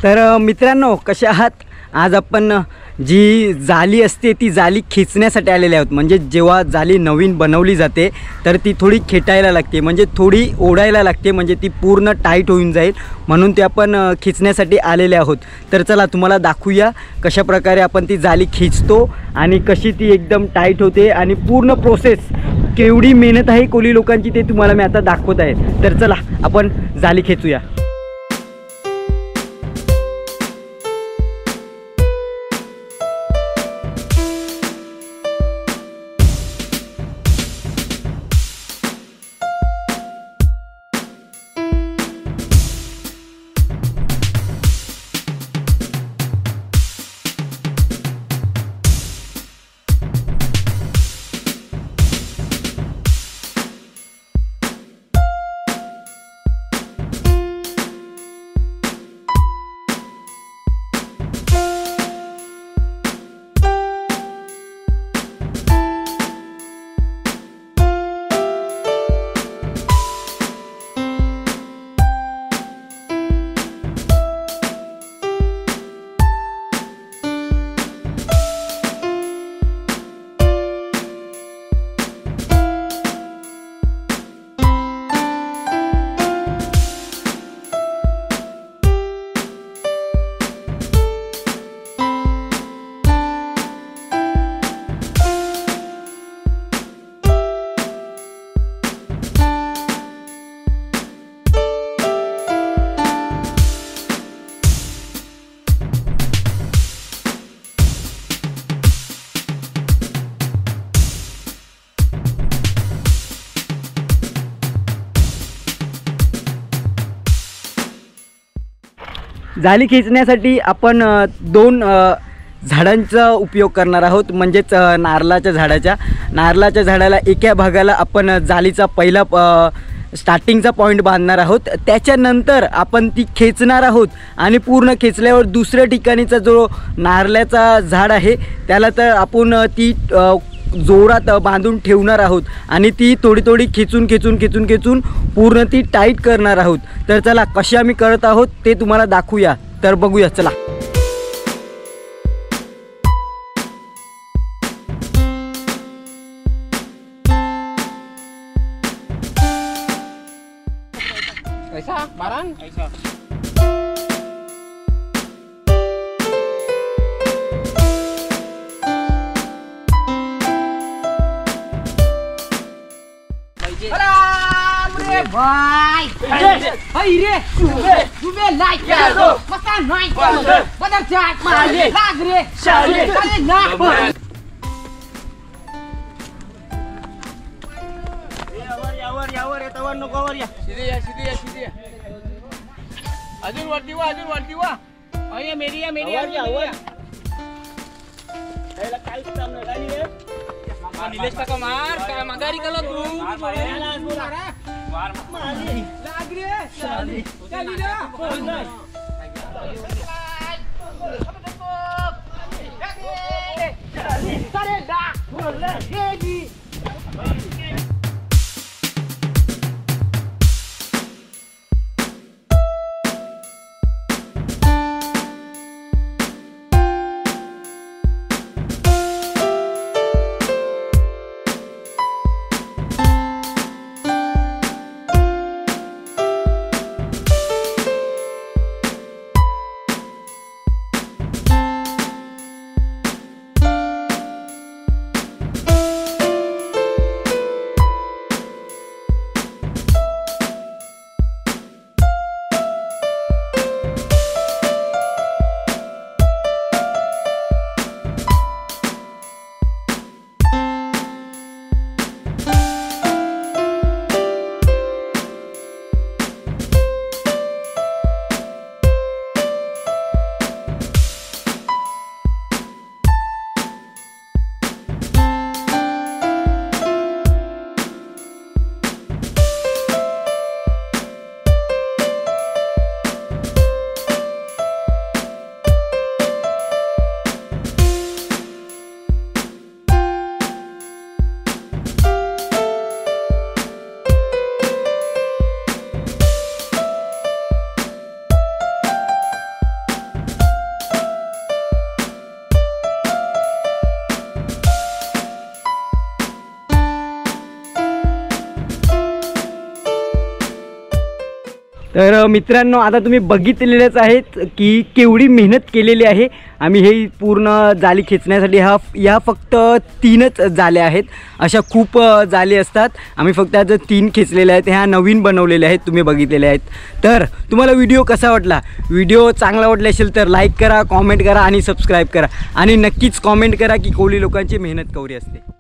तर मित्रांनो, कसे आहात? आज आपण जी जाली असते ती जाली खेचण्यासाठी आलेले आहोत। म्हणजे जेव्हा जाली नवीन बनवली जाते तर ती थोडी खेटायला लागते, म्हणजे थोडी ओढायला लागते, म्हणजे ती पूर्ण टाईट होऊन जाईल, म्हणून ते आपण खेचण्यासाठी आलेले आहोत। तर चला तुम्हाला दाखवूया कशा प्रकारे आपण ती जाली खेचतो आणि कशी ती एकदम टाईट होते आणि पूर्ण प्रोसेस केवढी मेहनत आहे कोली लोकांची ते तुम्हाला मी आता दाखवत आहे। तर चला आपण जाली खेचूया। जाली खेचण्यासाठी आपण दोन झाडांचा उपयोग करणार आहोत, म्हणजेच नारळाच्या झाडाला एका भागाला आपण जालीचा पहिला स्टार्टिंगचा पॉईंट बांधणार आहोत। त्याच्यानंतर आपण ती खेचणार आहोत आणि पूर्ण खेचल्यावर दुसऱ्या ठिकाणीचा जो नारळाचा झाड आहे त्याला तर आपण ती जोरात बांधून ठेवणार आहोत आणि ती थोडी खेचून पूर्ण ती टाईट करणार आहोत। तर चला कशी आम्ही करत आहोत ते तुम्हाला दाखवूया, तर बघूया चला। ऐसा बारान ऐसा Vai! Aí, re! Dume like! Mata naik! Badar cak! Lag re! Kale nak! यावर येतावर नको वर या। सीधी या अजून वरती वा अय मेरी या त्याला काहीच काम नाही गाडी रे। निलेश काका मार काय माघारी गेला तू मार Lag re! Kali dah! Kale nak! Ready! तर मित्रांनो, आता तुम्ही बघितलेलेच आहेत की केवढी मेहनत केलेली आहे आम्ही हे पूर्ण जाळी खेचण्यासाठी. या फक्त 3च जाळ्या आहेत, अशा खूप जाळी असतात. आम्ही फक्त आज 3 खेचलेल्या आहेत, ह्या नवीन बनवलेल्या आहेत, तुम्ही बघितलेल्या आहेत. तर तुम्हाला व्हिडिओ कसा वाटला? व्हिडिओ चांगला वाटला असेल तर लाईक करा, कॉमेंट करा आणि सबस्क्राईब करा. आणि नक्कीच कॉमेंट करा की कोळी लोकांची मेहनत केवढी असते.